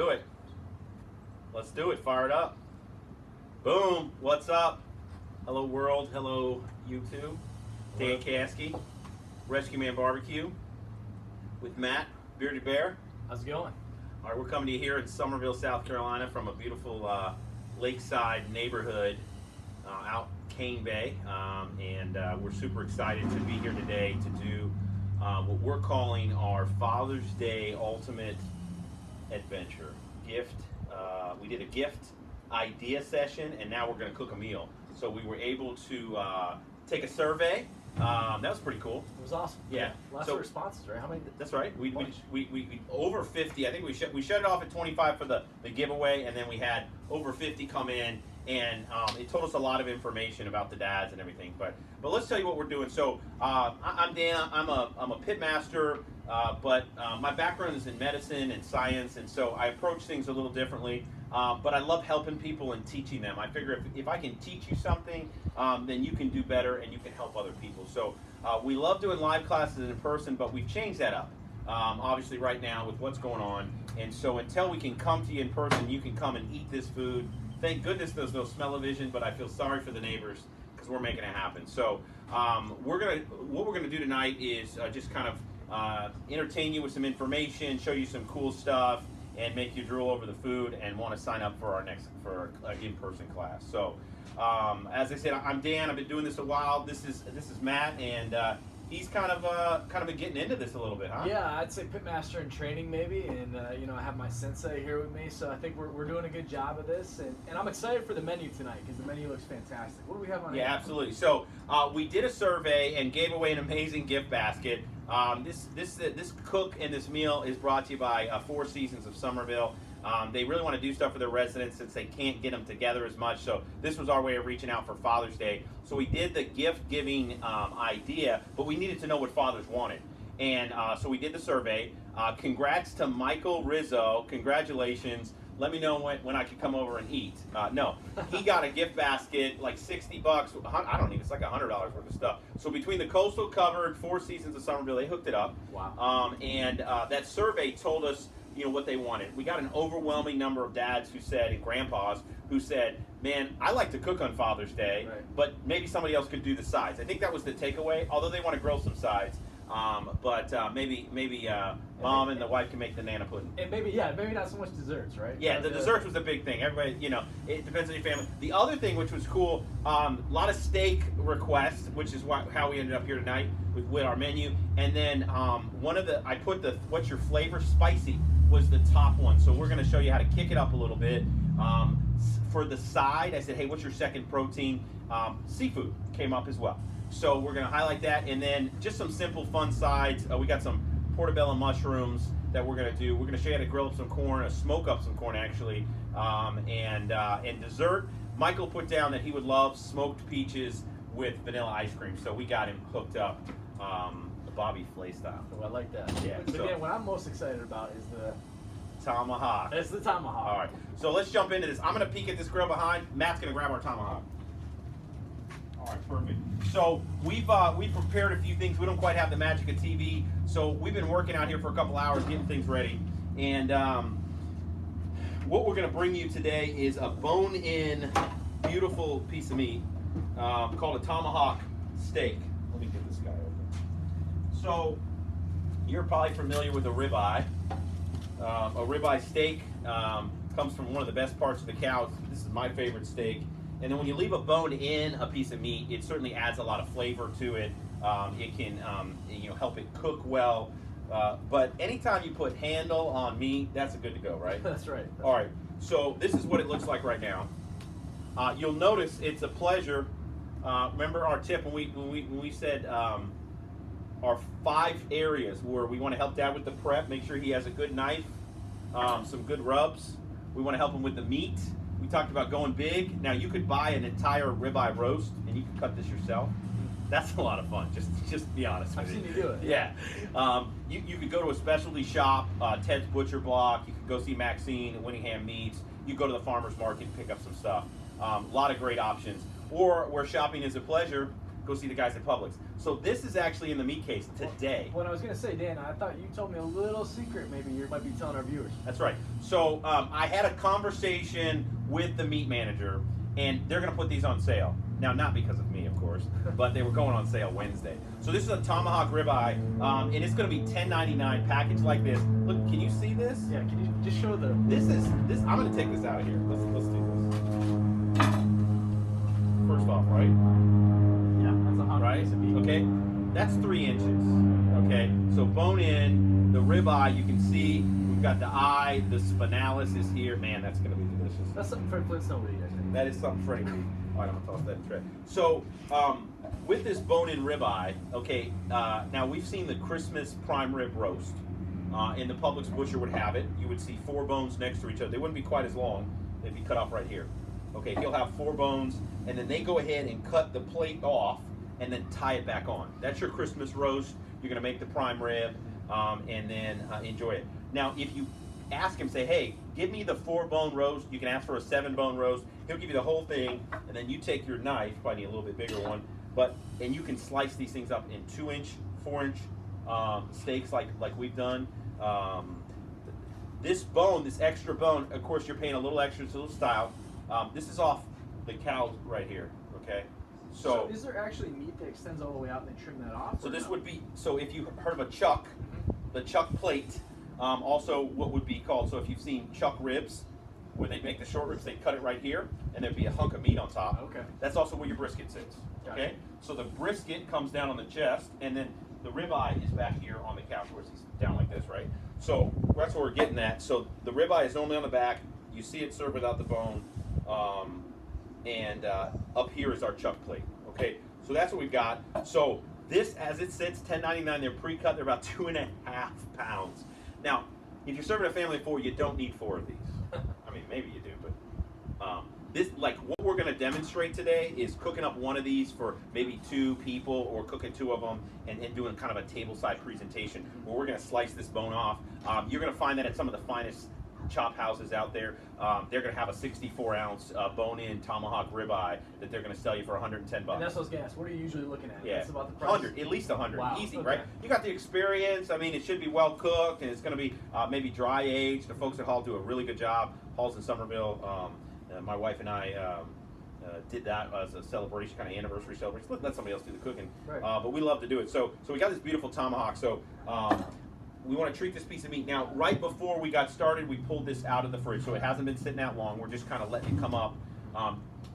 Do it. Let's do it. Fire it up. Boom. What's up? Hello world. Hello YouTube. Dan Caskey, Rescue Man Barbecue with Matt, Bearded Bear. How's it going? All right, we're coming to you here in Summerville, South Carolina from a beautiful lakeside neighborhood out Cane Bay. And we're super excited to be here today to do what we're calling our Father's Day Ultimate Adventure gift. We did a gift idea session, and now we're going to cook a meal. So we were able to take a survey. That was pretty cool. It was awesome. Yeah. Lots of responses, right? How many? That's right. We over 50. I think we shut it off at 25 for the giveaway, and then we had over 50 come in, and it told us a lot of information about the dads and everything. But let's tell you what we're doing. So I'm Dan. I'm a pit master, but my background is in medicine and science, and so I approach things a little differently. But I love helping people and teaching them. I figure if I can teach you something, then you can do better and you can help other people. So we love doing live classes in person, but we've changed that up, obviously right now with what's going on. And so until we can come to you in person, you can come and eat this food. Thank goodness there's no smell-o-vision, but I feel sorry for the neighbors because we're making it happen. So what we're gonna do tonight is just kind of entertain you with some information, show you some cool stuff, and make you drool over the food and want to sign up for our in-person class. So, as I said, I'm Dan. I've been doing this a while. This is Matt, and he's kind of getting into this a little bit, huh? Yeah, I'd say pitmaster in training maybe, and I have my sensei here with me, so I think we're doing a good job of this, and I'm excited for the menu tonight because the menu looks fantastic. What do we have on? Yeah, absolutely. So we did a survey and gave away an amazing gift basket. This cook and this meal is brought to you by Four Seasons of Somerville. They really want to do stuff for their residents since they can't get them together as much. So this was our way of reaching out for Father's Day. So we did the gift giving idea, but we needed to know what fathers wanted. And so we did the survey. Congrats to Michael Rizzo. Congratulations. Let me know when I can come over and eat. No, he got a gift basket, like $60. I don't need. It's like $100 worth of stuff. So between the Coastal Covered, Four Seasons of Somerville, they hooked it up. Wow. And that survey told us, what they wanted. We got an overwhelming number of dads who said, and grandpas who said, man, I like to cook on Father's Day, right, but maybe somebody else could do the sides. I think that was the takeaway. Although they want to grill some sides. But maybe mom and the wife can make the nana pudding. And maybe not so much desserts, right? Yeah, the desserts was the big thing. Everybody, it depends on your family. The other thing, which was cool, a lot of steak requests, which is how we ended up here tonight with our menu. And then I put the what's your flavor? Spicy was the top one. So we're going to show you how to kick it up a little bit. For the side, I said, hey, what's your second protein? Seafood came up as well. So we're going to highlight that, and then just some simple fun sides. We got some portobello mushrooms that we're going to do. We're going to show you how to grill up some corn, smoke up some corn actually, and dessert. Michael put down that he would love smoked peaches with vanilla ice cream, so we got him hooked up the Bobby Flay style. Oh, I like that. Yeah. But again, what I'm most excited about is the tomahawk. It's the tomahawk. All right, so let's jump into this. I'm going to peek at this grill behind. Matt's going to grab our tomahawk. All right, perfect. So we've prepared a few things. We don't quite have the magic of TV, so we've been working out here for a couple hours getting things ready. And what we're going to bring you today is a bone-in, beautiful piece of meat called a tomahawk steak. Let me get this guy open. So you're probably familiar with a ribeye. A ribeye steak comes from one of the best parts of the cow. This is my favorite steak. And then when you leave a bone in a piece of meat, it certainly adds a lot of flavor to it. It can help it cook well. But anytime you put handle on meat, that's a good to go, right? That's right. All right. So this is what it looks like right now. You'll notice it's a pleasure. Remember our tip when we said our 5 areas where we want to help Dad with the prep. Make sure he has a good knife, some good rubs. We want to help him with the meat. We talked about going big. Now you could buy an entire ribeye roast and you can cut this yourself. That's a lot of fun. Just be honest with I've you. seen you do it. Yeah. You could go to a specialty shop, Ted's Butcher Block. You could go see Maxine and Winningham Meats. You go to the farmer's market and pick up some stuff. A lot of great options. Or where shopping is a pleasure, go see the guys at Publix. So this is actually in the meat case today. What I was gonna say, Dan, I thought you told me a little secret. Maybe you might be telling our viewers. That's right. So I had a conversation with the meat manager, and they're going to put these on sale. Now, not because of me, of course, but they were going on sale Wednesday. So this is a tomahawk ribeye, and it's going to be $10.99 packaged like this. Look, can you see this? Yeah, can you just show the? This. I'm going to take this out of here. Let's do this. First off, right? Yeah, that's a hot Right. piece of meat. Okay. That's 3 inches. Okay. So bone in the ribeye. You can see we've got the eye. The spinalis is here. Man, that's going to be delicious. That's something for Flintstone to eat, I think. That is something Freddie would eat. All right, I'm gonna toss that in the tray. So, with this bone-in ribeye, okay, now we've seen the Christmas prime rib roast. And the Publix butcher would have it. You would see 4 bones next to each other. They wouldn't be quite as long. They'd be cut off right here. Okay, he'll have 4 bones, and then they go ahead and cut the plate off and then tie it back on. That's your Christmas roast. You're gonna make the prime rib, and then enjoy it. Now, if you ask him, say, hey, give me the 4-bone roast. You can ask for a 7-bone roast. He'll give you the whole thing, and then you take your knife, probably need a little bit bigger one, and you can slice these things up in 2-inch, 4-inch steaks like we've done. This bone, this extra bone, of course, you're paying a little extra, it's a little style. This is off the cow right here, okay? So is there actually meat that extends all the way out and they trim that off? So this would be, so if you heard of a chuck, the chuck plate, also what would be called, so if you've seen chuck ribs, where they make the short ribs, they cut it right here, and there'd be a hunk of meat on top. Okay. That's also where your brisket sits, okay? Gotcha. So the brisket comes down on the chest, and then the ribeye is back here on the couch, where it's down like this, right? So that's where we're getting at. So the ribeye is normally on the back. You see it served without the bone, and up here is our chuck plate, okay? So that's what we've got. So this, as it sits, $10.99. They're pre-cut. They're about 2.5 pounds. Now, if you're serving a family of 4, you don't need 4 of these. I mean, maybe you do, but this, like, what we're going to demonstrate today is cooking up one of these for maybe 2 people, or cooking 2 of them and doing kind of a table-side presentation where we're going to slice this bone off. You're going to find that at some of the finest chop houses out there. They're going to have a 64-ounce bone-in tomahawk ribeye that they're going to sell you for $110. And that's what I was gonna ask. What are you usually looking at? Yeah, That's about the price. 100, at least 100, Wow. easy, Okay. right? You got the experience. I mean, it should be well cooked, and it's going to be maybe dry aged. The folks at Hall do a really good job. Hall's in Somerville. My wife and I did that as a celebration, kind of anniversary celebration. Let somebody else do the cooking, Right. but we love to do it. So we got this beautiful tomahawk. So we want to treat this piece of meat. Now, right before we got started, we pulled this out of the fridge, so it hasn't been sitting out long. We're just kind of letting it come up.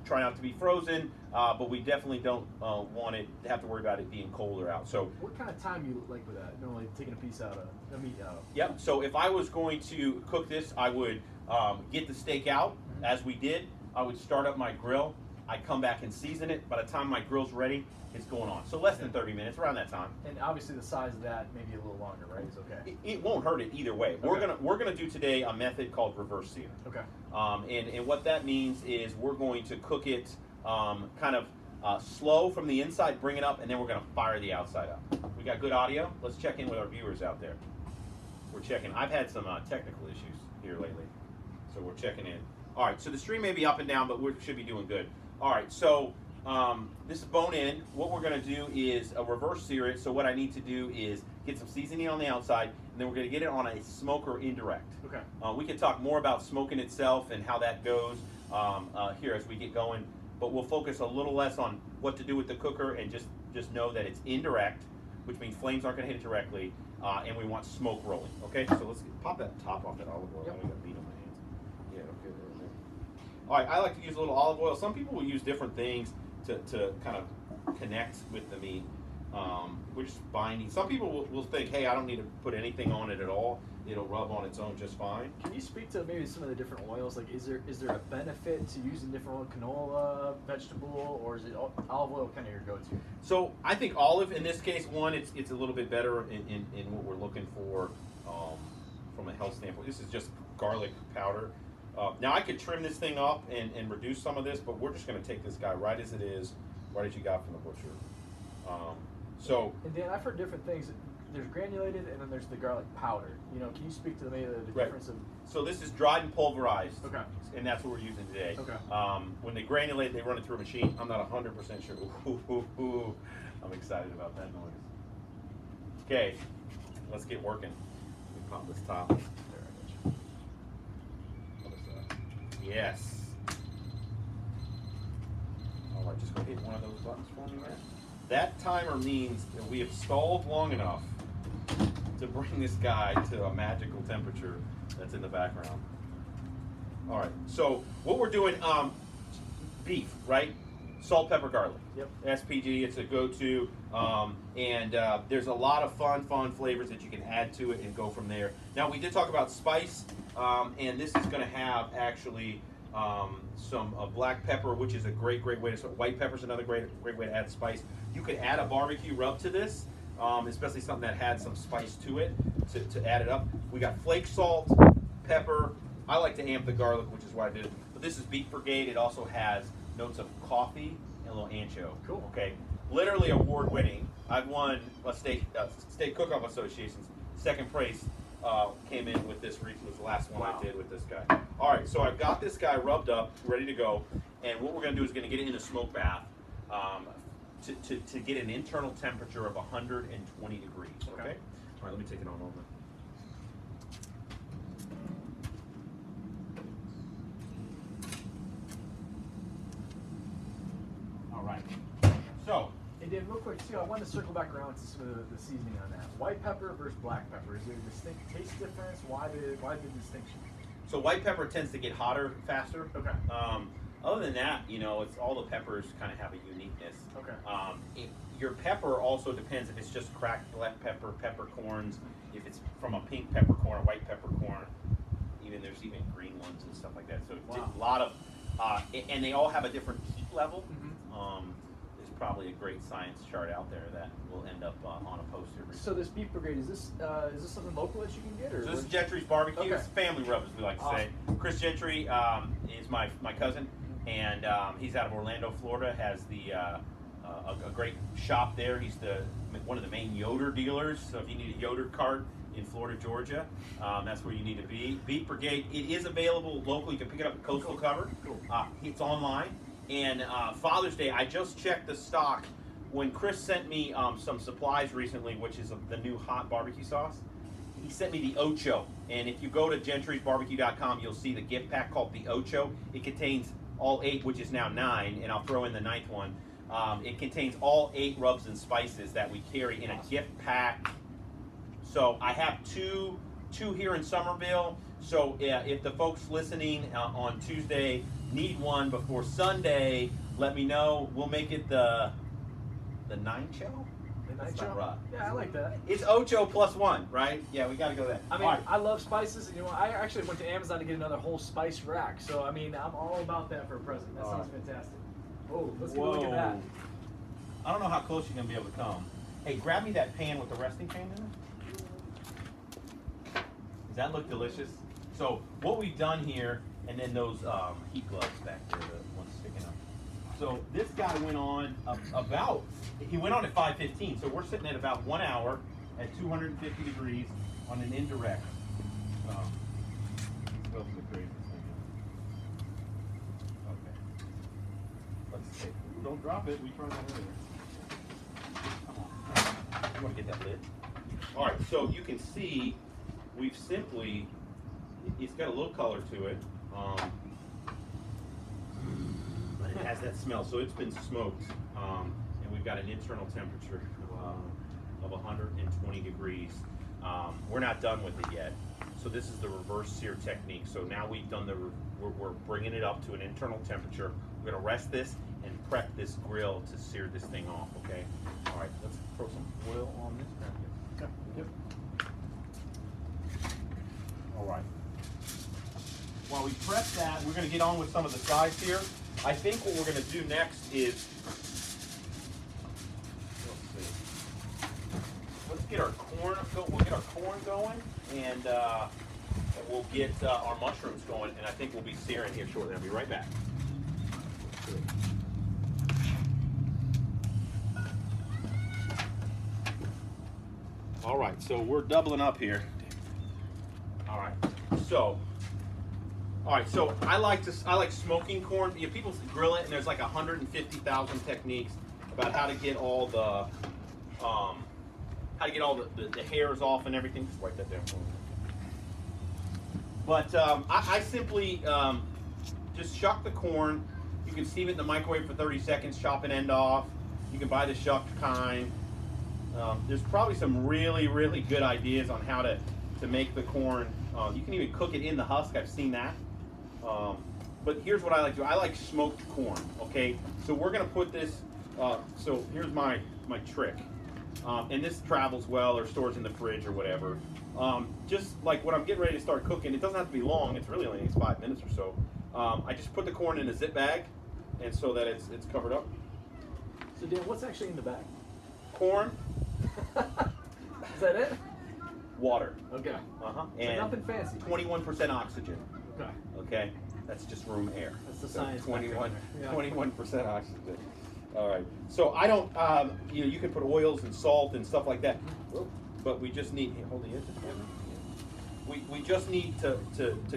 Try not to be frozen, but we definitely don't want it to have to worry about it being colder out. So, What kind of time you like with that? Normally taking a piece out of the meat out. yep. So if I was going to cook this, I would get the steak out, as we did. I would start up my grill. I'd come back and season it. By the time my grill's ready, it's going on. So less than 30 minutes, around that time. And obviously the size of that maybe a little longer, right? It's okay. It won't hurt it either way. Okay. We're gonna do today a method called reverse sear. Okay. And what that means is we're going to cook it kind of slow from the inside, bring it up, and then we're going to fire the outside up. We got good audio. Let's check in with our viewers out there. We're checking. I've had some technical issues here lately, so we're checking in. All right, so the stream may be up and down, but we should be doing good. All right, so this is bone in. What we're going to do is a reverse sear it. So what I need to do is get some seasoning on the outside, and then we're going to get it on a smoker indirect. Okay. We can talk more about smoking itself and how that goes here as we get going, but we'll focus a little less on what to do with the cooker and just know that it's indirect, which means flames aren't going to hit it directly, and we want smoke rolling. Okay, so let's pop that top off that olive oil. Yep. I got meat on my hands. Yeah, okay, there, there. All right, I like to use a little olive oil. Some people will use different things to kind of connect with the meat. We're just binding. Some people will think, hey, I don't need to put anything on it at all. It'll rub on its own just fine. Can you speak to maybe some of the different oils? Like, is there a benefit to using different oil, canola, vegetable, or is it olive oil kind of your go-to? So I think olive in this case, one, it's a little bit better in what we're looking for from a health standpoint. This is just garlic powder. Now I could trim this thing up and reduce some of this, but we're just going to take this guy right as it is, right as you got from the butcher. And Dan, I've heard different things. there's granulated and then there's the garlic powder. You know, can you speak to the Right. difference of? So this is dried and pulverized. Okay. And that's what we're using today. Okay. When they granulate, they run it through a machine. I'm not 100% sure. Ooh, I'm excited about that noise. Okay, let's get working. Let me pop this top. There, I got you. Other side. Yes. All right, just go hit one of those buttons for me, man. That timer means that we have stalled long enough to bring this guy to a magical temperature that's in the background. All right, so what we're doing, beef, right? Salt, pepper, garlic. Yep. SPG, it's a go-to, and there's a lot of fun flavors that you can add to it and go from there. Now, we did talk about spice, and this is going to have actually some black pepper, which is a great way to start. White pepper is another great way to add spice. You could add a barbecue rub to this, especially something that had some spice to it to add it up. We got flake salt, pepper. I like to amp the garlic, which is why I did it. But this is Beef Brigade. It also has notes of coffee and a little ancho. Cool. Okay. Literally award-winning. I've won a state cook-off association's second place. Came in with this recently. Was the last one Wow. I did with this guy. All right, so I've got this guy rubbed up, ready to go, and what we're going to do is going to get it in a smoke bath to get an internal temperature of 120 degrees. Okay. Okay. All right, let me take it on over. All right. So. Hey, Dave, real quick, too, I wanted to circle back around to some of the seasoning on that. White pepper versus black pepper. Is there a distinct taste difference? Why the distinction? So white pepper tends to get hotter faster. Okay. Other than that, you know, it's all the peppers kind of have a uniqueness. Okay. Your pepper also depends if it's just cracked black pepper, peppercorns, if it's from a pink peppercorn, a white peppercorn. There's even green ones and stuff like that. So Wow. a lot of, and they all have a different heat level. Mm-hmm. There's probably a great science chart out there that will end up on a poster. So this Beef Brigade, is this something local that you can get, or? So this is Gentry's Barbecue. Okay. It's family rub, as we like to say. Awesome. Chris Gentry is my cousin, and he's out of Orlando, Florida. Has a great shop there. He's one of the main Yoder dealers. So if you need a Yoder cart in Florida, Georgia, that's where you need to be. Beef Brigade. It is available locally. You can pick it up at Coastal Cover. Cool. It's online. And Father's Day, I just checked the stock. When Chris sent me some supplies recently, which is the new hot barbecue sauce, he sent me the Ocho. And if you go to gentrysbarbecue.com, you'll see the gift pack called the Ocho. It contains all 8, which is now 9, and I'll throw in the 9th one. It contains all 8 rubs and spices that we carry in a gift pack. So I have two here in Somerville. So if the folks listening on Tuesday need one before Sunday, let me know. We'll make it the 9 shell. That's not right. Yeah, I like that. It's Ocho plus 1, right? Yeah, we got to go there. I mean, I love spices, and I actually went to Amazon to get another whole spice rack. So I mean, I'm all about that for a present. That sounds fantastic. Oh, let's get a look at that. I don't know how close you're gonna be able to come. Hey, grab me that pan with the resting pan in it. Does that look delicious? So what we've done here, and then those heat gloves back there, the ones sticking up. So this guy went on he went on at 5:15. So we're sitting at about 1 hour at 250 degrees on an indirect. Let's go for the crazy thing. Okay. Let's see. Don't drop it. We tried that earlier. Come on. You want to get that lid? All right. So you can see we've simply. It's got a little color to it. But it has that smell, so it's been smoked, and we've got an internal temperature of 120 degrees. We're not done with it yet, so this is the reverse sear technique. So now we've done we're bringing it up to an internal temperature. We're gonna rest this and prep this grill to sear this thing off. Okay. All right. Let's throw some oil on this. Okay. Yep. All right. While we prep that, we're going to get on with some of the sides here. I think what we're going to do next is, let's get our corn. We'll get our corn going, and we'll get our mushrooms going. And I think we'll be searing here shortly. I'll be right back. All right, so we're doubling up here. All right, so I like smoking corn. You know, people grill it, and there's like 150,000 techniques about how to get all the the hairs off and everything. Just write that down for me. But I simply just shuck the corn. You can steam it in the microwave for 30 seconds, chop an end off. You can buy the shucked kind. There's probably some really, really good ideas on how to make the corn. You can even cook it in the husk. I've seen that. But here's what I like to do. I like smoked corn, okay? So we're going to put this, so here's my trick. And this travels well or stores in the fridge or whatever. Just like when I'm getting ready to start cooking, it doesn't have to be long. It's really only 5 minutes or so. I just put the corn in a zip bag, and so that it's covered up. So Dan, what's actually in the bag? Corn. Is that it? Water. Okay. Uh-huh. So And nothing fancy. 21% oxygen. Okay. Okay. That's just room air. That's the So science. 21% oxygen. All right. So I don't. You can put oils and salt and stuff like that. But we just need. Hold the edge. We just need to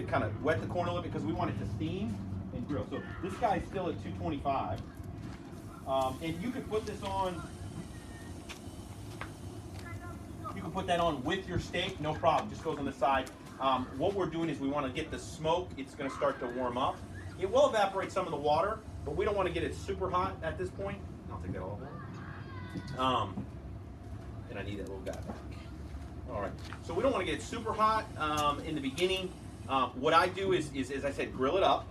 kind of wet the corn a little bit because we want it to steam and grill. So this guy's still at 225. And you can put this on. You can put that on with your steak, no problem. Just goes on the side. What we're doing is we want to get the smoke. It's going to start to warm up. It will evaporate some of the water, but we don't want to get it super hot at this point. I'll take that all back. And I need that little guy back. All right. So we don't want to get it super hot in the beginning. What I do is, as I said, grill it up.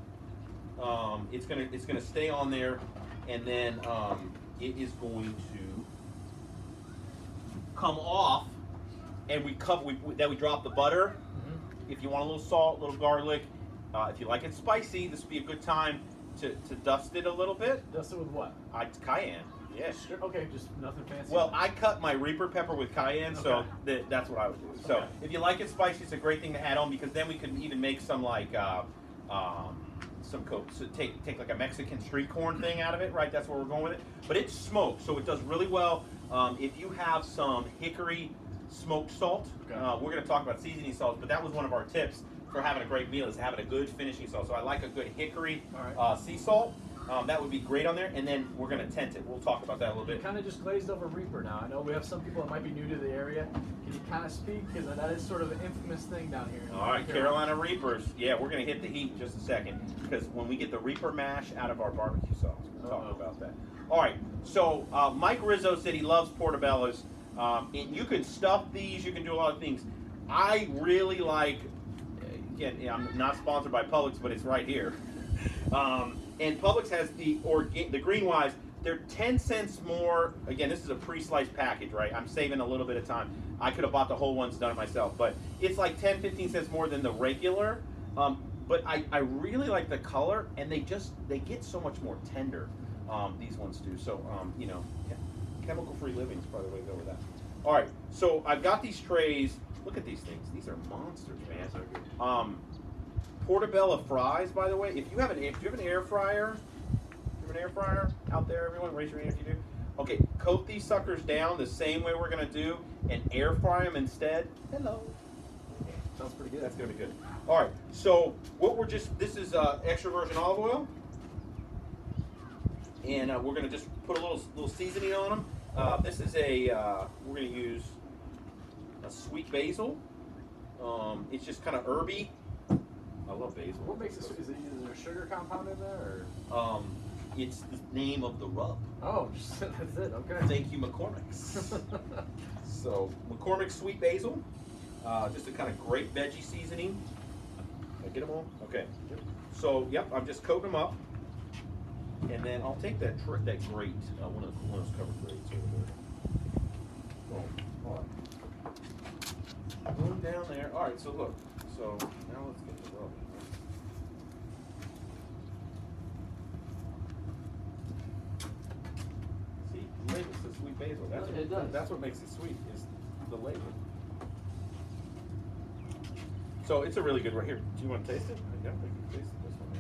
It's gonna stay on there, and then it is going to come off, and we drop the butter. Mm-hmm. If you want a little salt, a little garlic, if you like it spicy, this would be a good time to dust it a little bit. Dust it with what? Cayenne. Yes. Okay, just nothing fancy. Well, I cut my Reaper pepper with cayenne, so that's what I would do. So if you like it spicy, it's a great thing to add on because then we can even make some like so take like a Mexican street corn thing out of it, right? That's where we're going with it. But it's smoked, so it does really well. If you have some hickory smoked salt, we're going to talk about seasoning salts, but that was one of our tips for having a great meal is having a good finishing salt. So I like a good hickory sea salt. That would be great on there, and then we're going to tent it. We'll talk about that a little bit. Kind of just glazed over Reaper now. I know we have some people that might be new to the area. Can you kind of speak? Because that is sort of an infamous thing down here. All right, Carolina Reapers. Yeah, we're going to hit the heat in just a second because when we get the Reaper mash out of our barbecue sauce, we'll talk about that. All right, so Mike Rizzo said he loves portobellos. And you can stuff these. You can do a lot of things. I really like, again, I'm not sponsored by Publix, but it's right here. And Publix has the green wise. They're 10 cents more. Again, this is a pre-sliced package, right? I'm saving a little bit of time. I could have bought the whole ones, done it myself, but it's like 10, 15 cents more than the regular. But I really like the color, and they get so much more tender. These ones do. So chemical-free living is probably the way to go with that. All right, so I've got these trays. Look at these things. These are monsters, man. Portobello fries, by the way. If you have an air fryer, out there, everyone, raise your hand if you do. Okay, coat these suckers down the same way we're gonna do, and air fry them instead. Hello. Okay, sounds pretty good. That's gonna be good. All right. So this is extra virgin olive oil, and we're gonna just put a little seasoning on them. This is we're gonna use a sweet basil. It's just kind of herby. I love basil. What makes it? Is there a sugar compound in there? Or? It's the name of the rub. Oh, that's it. Okay. Thank you, McCormick's. So McCormick's sweet basil, just a kind of great veggie seasoning. Did I get them all? Okay. Yep. So I'm just coating them up, and then I'll take that grate, one of those covered grates over there. Boom. All right. Boom down there. All right. So look. So now let's get the rub. See, the label says sweet basil. That's what makes it sweet, is the label. So it's a really good right here. Do you want to taste it? I definitely can taste this one.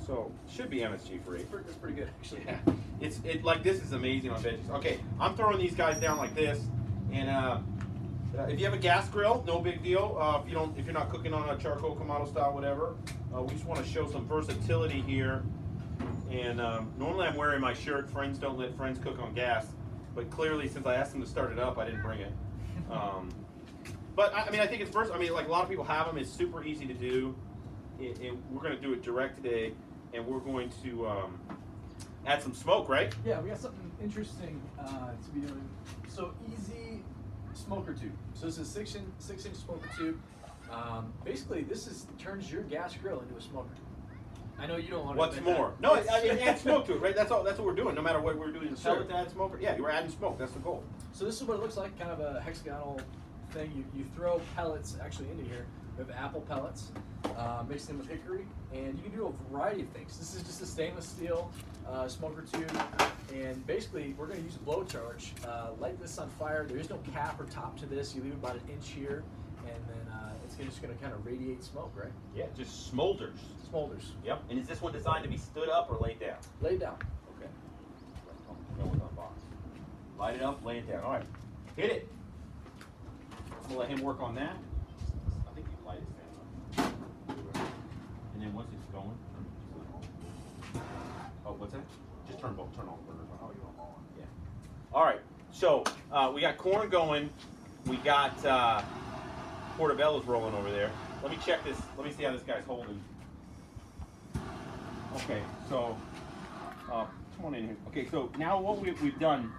So should be MSG free. It's pretty good actually. Yeah, it's like this is amazing on veggies. Okay, I'm throwing these guys down like this, and if you have a gas grill, no big deal. If you're not cooking on a charcoal Kamado style, whatever, we just want to show some versatility here. And normally I'm wearing my shirt. Friends don't let friends cook on gas, but clearly since I asked them to start it up, I didn't bring it. But I mean, I think it's versatile. I mean, like a lot of people have them. It's super easy to do. And we're going to do it direct today, and we're going to add some smoke, right? Yeah, we got something interesting to be doing. So easy smoker tube. So this is a 6-inch smoker tube. Basically, this turns your gas grill into a smoker. I know you don't want to. What's more? No, I mean, add smoke to it, right? That's all. That's what we're doing. No matter what we're doing, sell it to add smoker. Yeah, we're adding smoke. That's the goal. So this is what it looks like, kind of a hexagonal thing. You throw pellets actually into here. We have apple pellets, mixed in with hickory, and you can do a variety of things. This is just a stainless steel smoker tube, and basically we're going to use a blow charge. Light this on fire. There is no cap or top to this. You leave about an inch here, and then it's just going to kind of radiate smoke, right? Yeah, just smolders. Smolders. Yep. And is this one designed to be stood up or laid down? Laid down. Okay. Go with our box. Light it up, lay it down. All right. Hit it. I'm gonna let him work on that. I think you light it down. And then once it's going, oh, what's that? Just turn all the burners on. Oh, you're on. Yeah. All right. So we got corn going. We got portobellos rolling over there. Let me check this. Let me see how this guy's holding. Okay, so come on in here. Okay, so now what we've done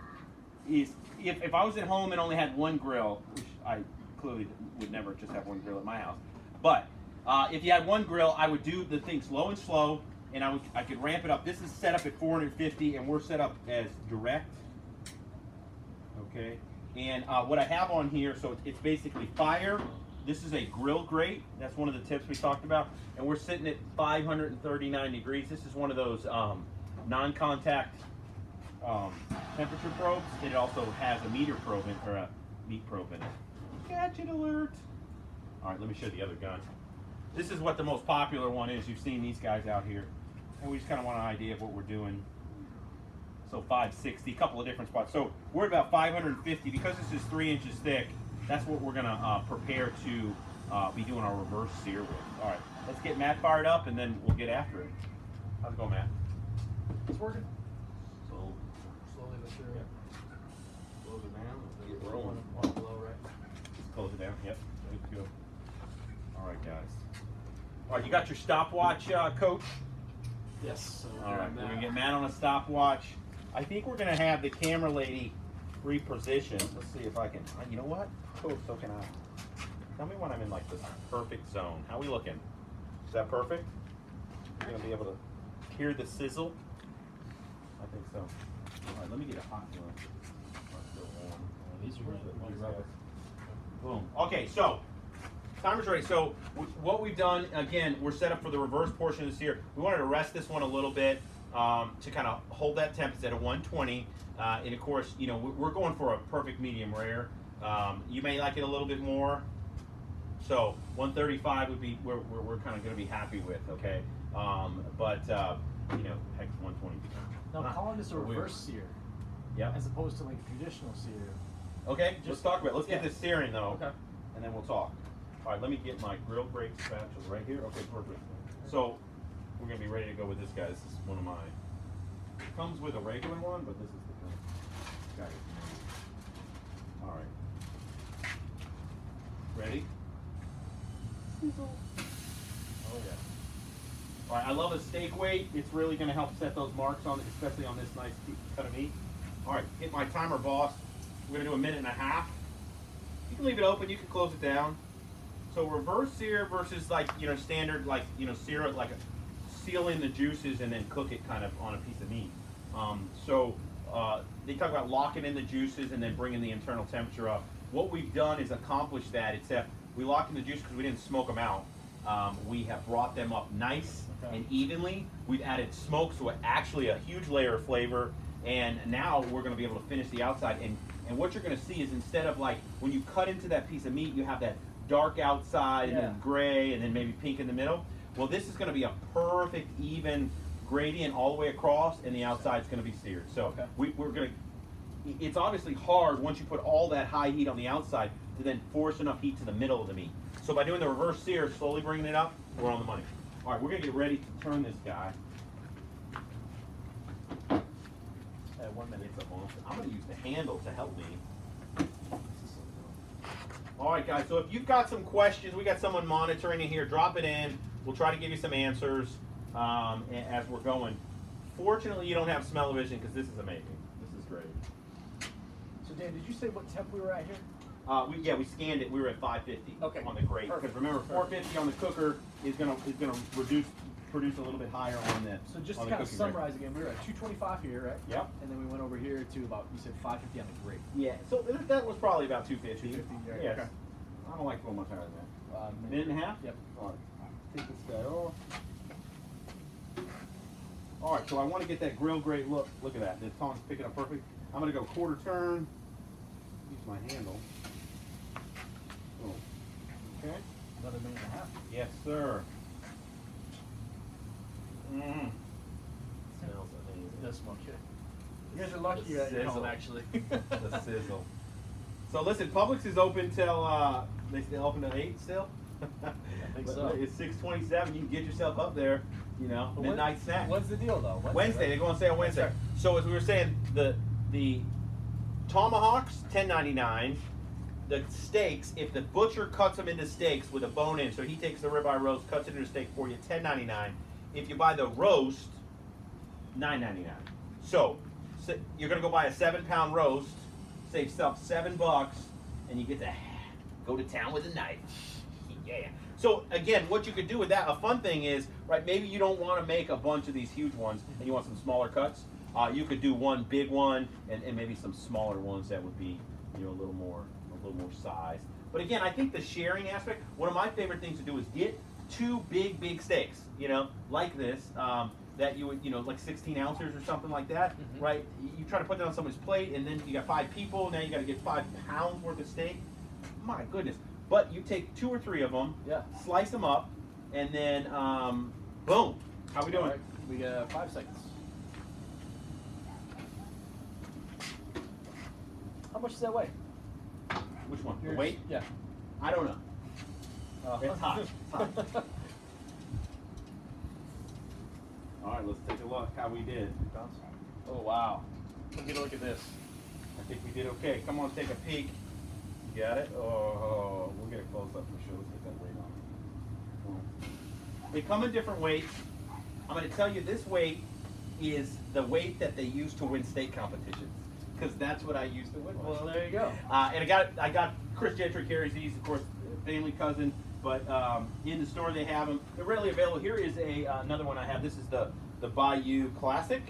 is if I was at home and only had one grill, which I clearly would never just have one grill at my house, but if you had one grill, I would do the thing slow and slow, and I could ramp it up. This is set up at 450, and we're set up as direct. Okay, and what I have on here, so it's basically fire. This is a grill grate. That's one of the tips we talked about. And we're sitting at 539 degrees. This is one of those non-contact temperature probes. It also has a meter probe or a meat probe in it. Gadget alert. All right, let me show you the other gun. This is what the most popular one is. You've seen these guys out here. And we just kind of want an idea of what we're doing. So 560, a couple of different spots. So we're at about 550. Because this is 3 inches thick, that's what we're gonna prepare to be doing our reverse sear with. All right, let's get Matt fired up, and then we'll get after it. How's it going, Matt? It's working. Slowly but sure. Yeah. Close it down. Let's get rolling. One below, right? Just close it down. Yep. Ready to go. All right, guys. All right, you got your stopwatch, Coach? Yes. So All right, we're gonna get Matt on a stopwatch. I think we're gonna have the camera lady reposition. Let's see if I can. You know what? Oh, so can I. Tell me when I'm in like this perfect zone. How are we looking? Is that perfect? You're gonna be able to hear the sizzle? I think so. All right, let me get a hot one. These are really boom. Okay, so timer's ready. So what we've done, again, we're set up for the reverse portion of this here. We wanted to rest this one a little bit to kind of hold that temp. It's at a 120. And of course, you know, we're going for a perfect medium rare. You may like it a little bit more. So 135 would be where we're kind of going to be happy with, okay? But you know, heck, 120. Now, calling this a reverse sear, yeah, as opposed to like a traditional sear. Okay, let's talk about it. Let's get this searing though, Okay. and then we'll talk. All right, let me get my grill grate spatula right here. Okay, perfect. So we're going to be ready to go with this, guys. This is one of mine. It comes with a regular one, but this is the thing. Got it. All right. Ready? Oh yeah. All right, I love a steak weight. It's really going to help set those marks on, especially on this nice cut of meat. All right, hit my timer, boss. We're going to do 1.5 minutes. You can leave it open. You can close it down. So reverse sear versus like, you know, standard, like, you know, sear it like seal in the juices and then cook it kind of on a piece of meat. They talk about locking in the juices and then bringing the internal temperature up. What we've done is accomplish that, except we locked in the juice because we didn't smoke them out. We have brought them up nice and evenly. We've added smoke, so actually a huge layer of flavor. And now we're going to be able to finish the outside. And what you're going to see is instead of like when you cut into that piece of meat, you have that dark outside and then gray and then maybe pink in the middle. Well, this is going to be a perfect even gradient all the way across, and the outside's going to be seared. So Okay. we're going to. It's obviously hard once you put all that high heat on the outside to then force enough heat to the middle of the meat. So by doing the reverse sear, slowly bringing it up, we're on the money. All right, we're going to get ready to turn this guy. 1 minute. It's a monster. I'm going to use the handle to help me. All right, guys, so if you've got some questions, we got someone monitoring it here, drop it in. We'll try to give you some answers as we're going. Fortunately, you don't have smell-o-vision because this is amazing. This is great. So Dan, did you say what temp we were at here? We scanned it. We were at 550 Okay. on the grate. Because remember, 450 on the cooker is gonna produce a little bit higher on the. So just on to the kind of cooking summarize again, we were at 225 here, right? Yep. And then we went over here to about, you said 550 on the grate. Yeah. So that was probably about 250. 250, right, Yes. okay. I don't like going much higher than that. Minute and a half. Yep. All right. Take this guy off. All right. So I want to get that grill grate look. Look at that. The tongue's picking up perfect. I'm gonna go quarter turn. Use my handle. Oh. Okay. Another minute and a half. Yes, sir. Mm. Smells amazing. It does smell good. You guys are The lucky you're at your sizzle. home, actually. The sizzle. So listen, Publix is open till they still open till 8 still. I think But so. It's 6:27. You can get yourself up there. You know, But midnight snack. What's the deal though? Wednesday. They go on sale Wednesday. That's So as we were saying, the tomahawks $10.99. The steaks, if the butcher cuts them into steaks with a bone in, so he takes the ribeye roast, cuts it into steak for you, $10.99. If you buy the roast, $9.99. So you're gonna go buy a 7-pound roast, save yourself $7, and you get to go to town with a knife. Yeah. So again, what you could do with that, a fun thing is, right? Maybe you don't want to make a bunch of these huge ones, and you want some smaller cuts. You could do one big one, and maybe some smaller ones that would be, a little more size. But again, I think the sharing aspect. One of my favorite things to do is get 2 big steaks, like this. That you would, like 16 ounces or something like that, right? You try to put that on someone's plate, and then you got 5 people. Now you got to get 5 pounds worth of steak. My goodness! But you take 2 or 3 of them, Yeah. slice them up, and then boom. How we doing? All right, we got 5 seconds. How much does that weigh? Which one? The Yours? weight? Yeah. I don't know. It's hot. It's hot. All right, let's take a look how we did. Oh wow! Look at this. I think we did okay. Come on, take a peek. You got it? Oh, we'll get a close up for sure. Let's get that weight on. They come in different weights. I'm going to tell you this weight is the weight that they use to win state competitions, because that's what I used to win. Well, there you go. And I got Chris Gentry carries these, of course, family cousin. But in the store they have them. They're readily available. Here is another one I have. This is the Bayou Classic,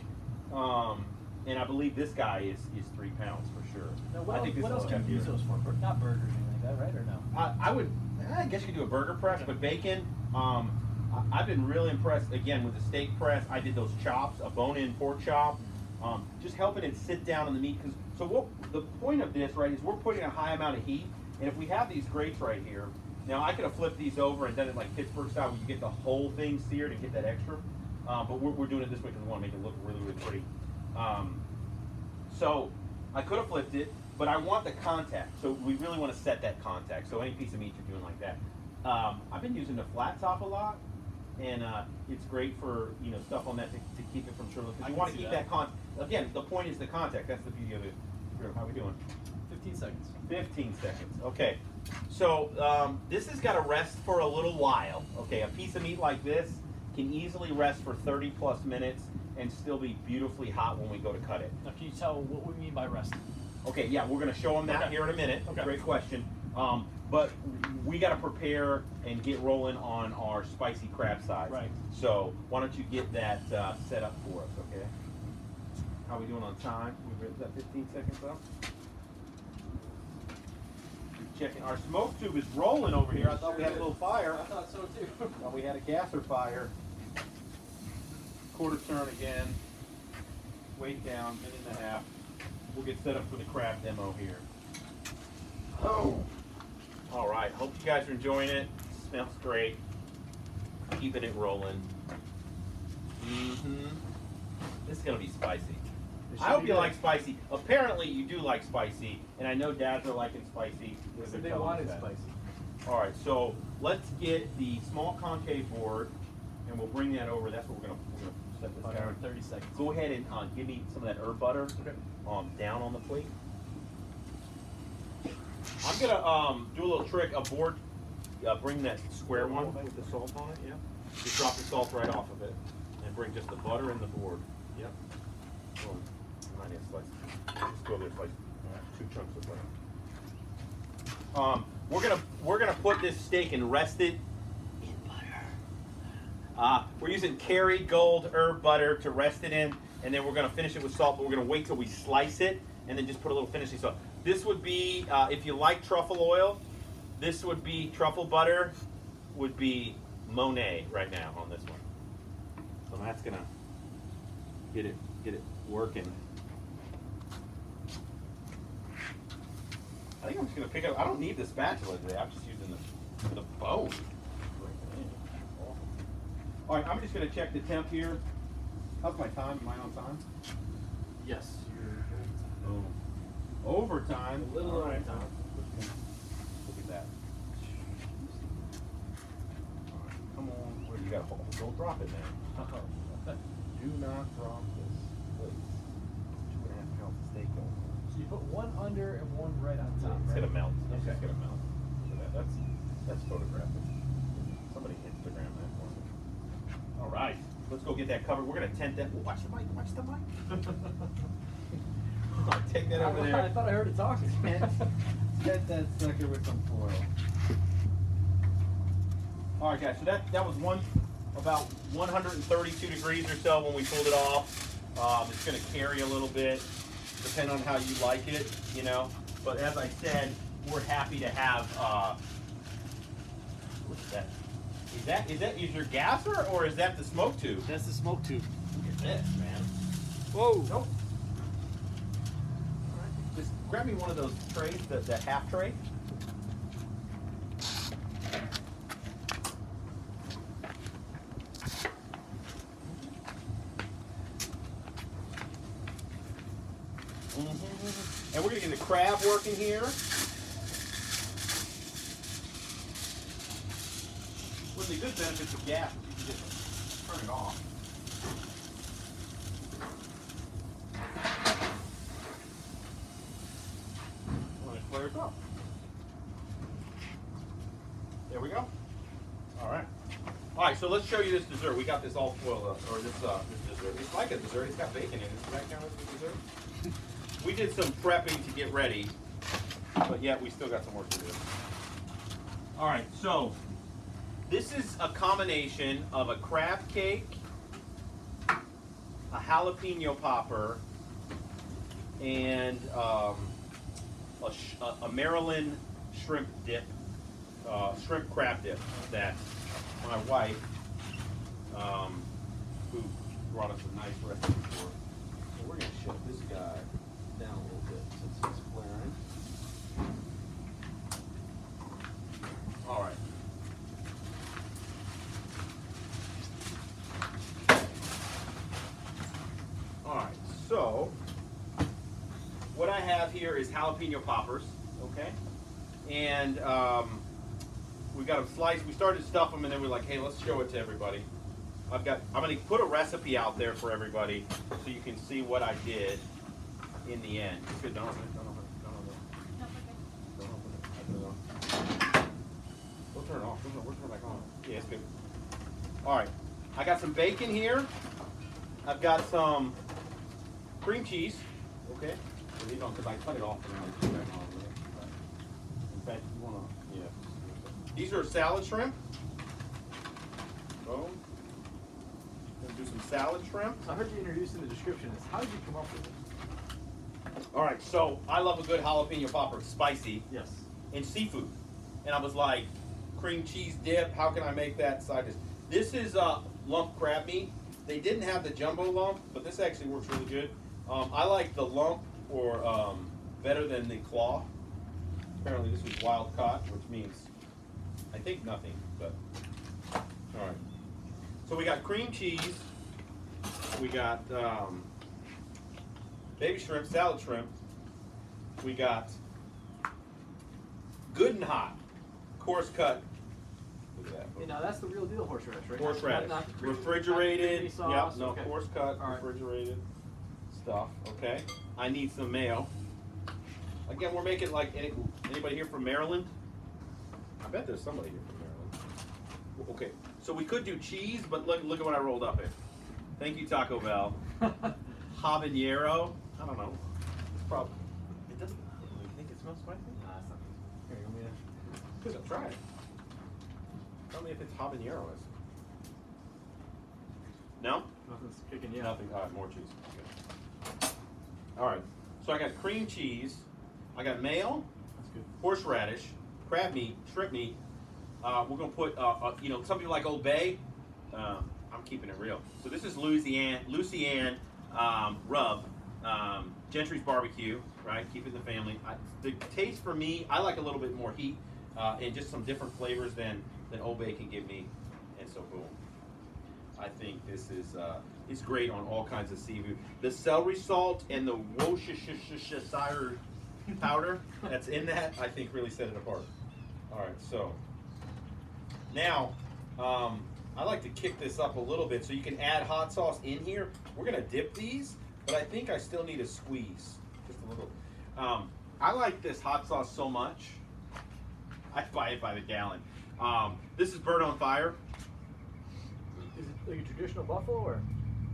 and I believe this guy is 3 pounds for sure. Now, I think this what is else can you use those for? Not burgers or anything like that, right? Or no? I guess you could do a burger press, but bacon. I've been really impressed again with the steak press. I did those chops, a bone-in pork chop, just helping it sit down on the meat. So the point of this, right, is we're putting a high amount of heat, and if we have these grates right here. Now, I could have flipped these over and done it like Pittsburgh style, where you get the whole thing seared and get that extra. But we're doing it this way because we want to make it look really, really pretty. So I could have flipped it, but I want the contact. So we really want to set that contact. So any piece of meat you're doing like that. I've been using the flat top a lot, and it's great for stuff on that to keep it from shriveling. Because you want to keep that contact. Again, the point is the contact. That's the beauty of it. How are we doing? 15 seconds. 15 seconds. Okay. So this has got to rest for a little while. Okay, a piece of meat like this can easily rest for 30 plus minutes and still be beautifully hot when we go to cut it. Now, can you tell what we mean by resting? Okay, yeah, we're going to show them that Okay. here in a minute. Okay. Great question. But we got to prepare and get rolling on our spicy crab sides. Right. So why don't you get that set up for us, okay? How are we doing on time? We've got that 15 seconds up. Checking. Our smoke tube is rolling over here. I thought we had a little fire. I thought so too. Thought we had a gasser fire. Quarter turn again. Weight down, minute and a half. We'll get set up for the crab demo here. Oh! All right. Hope you guys are enjoying it. Smells great. Keeping it rolling. This is gonna be spicy. I hope you like spicy. Apparently, you do like spicy, and I know dads are liking spicy. So they wanted spicy. All right, so let's get the small concave board, and we'll bring that over. That's what we're gonna set this down. 30 seconds. Go ahead and give me some of that herb butter. Okay. Down on the plate. I'm gonna do a little trick. A board. Bring that square one with the salt on it. Yeah. Just drop the salt right off of it, and bring just the butter and the board. Yep. Oh, I might need a slice. Just go there, slice 2 chunks of butter. We're gonna put this steak and rest it in butter. We're using Kerrygold herb butter to rest it in, and then we're gonna finish it with salt. But we're gonna wait till we slice it, and then just put a little finishing salt. This would be if you like truffle oil. This would be truffle butter. Would be Monet right now on this one. So that's gonna get it working. I think I'm just gonna pick up. I don't need the spatula today. I'm just using the bone. All right, I'm just gonna check the temp here. How's my time? Am I on time? Yes, you're Overtime. a little over time. Look at that. All right, come on. Where you got to hold? Don't drop it now. Do not drop this. Please. 2.5 pounds of steak going on. So you put one under and one right on top. It's right? gonna melt. It's Okay. just gonna melt. Look at that. That's photographic. Somebody Instagram that for me. All right. Let's go get that covered. We're gonna tent that. Watch the mic. Watch the mic. Take that over there. I thought I heard it talking. Get that sucker with some foil. All right, guys. So that was about 132 degrees or so when we pulled it off. It's going to carry a little bit, depending on how you like it, you know. But as I said, we're happy to have. What's that? Is your gasser or is that the smoke tube? That's the smoke tube. Look at this, man. Whoa. Nope. Just grab me one of those trays, the half tray. And we're going to get the crab working here. One of the good benefits of gas is you can just turn it off. When it flares up. There we go. All right. All right, so let's show you this dessert. We got this all spoiled up, or this dessert. It's like a dessert. It's got bacon in it. Does that count as a dessert? We did some prepping to get ready, but yet we still got some work to do. All right, so this is a combination of a crab cake, a jalapeno popper, and a Maryland shrimp dip, shrimp crab dip that my wife, who brought us a nice recipe for. So we're gonna shut this guy down a little bit since he's flaring. All right. All right, so what I have here is jalapeno poppers, okay? And we got them sliced. We started to stuff them, and then we're like, hey, let's show it to everybody. I'm gonna put a recipe out there for everybody so you can see what I did in the end. Good, don't open it, don't open it, don't open it. Don't open it. Open it on. We'll turn it off. We'll turn it back on. Yeah, it's good. All right, I got some bacon here. I've got some cream cheese. Okay. Because I cut it off and I'll put it back on. In fact, you wanna, yeah. These are salad shrimp. Boom. Gonna do some salad shrimp. I heard you introduced in the description this. How did you come up with it? All right, so I love a good jalapeno popper, spicy, Yes. and seafood. And I was like, cream cheese dip, how can I make that side dish? This is lump crab meat. They didn't have the jumbo lump, but this actually works really good. I like the lump or better than the claw. Apparently this was wild caught, which means, I think nothing, but, all right. So we got cream cheese. We got baby shrimp, salad shrimp. We got good and hot, coarse cut. Look at that. Hey, now that's the real deal horseradish, right? Horseradish. Not the cream- Refrigerated. not the creamy sauce. Yep, no, Okay. coarse cut, All right. refrigerated stuff. Okay. I need some mayo. Again, we're making like anybody here from Maryland? I bet there's somebody here from Maryland. Okay. So we could do cheese, but look at what I rolled up in. Thank you, Taco Bell. Habanero. I don't know. It's probably. It doesn't. You think it smells spicy? Nah, it's not. Here, you want me to? Good. Try it. Tell me if it's habanero. No? Nothing's kicking you. Nothing. All right, more cheese. Okay. All right. So I got cream cheese. I got mayo, That's good. horseradish, crab meat, shrimp meat. We're gonna put, some people like Old Bay. I'm keeping it real. So this is Lucianne rub, Gentry's barbecue, right? Keeping the family. The taste for me, I like a little bit more heat and just some different flavors than Old Bay can give me. And so boom. I think this is it's great on all kinds of seafood. The celery salt and the Worcestershire powder that's in that, I think really set it apart. All right, so now I like to kick this up a little bit so you can add hot sauce in here. We're gonna dip these, but I think I still need a squeeze, just a little. I like this hot sauce so much. I buy it by the gallon. This is Bird on Fire. Is it like a traditional buffalo or?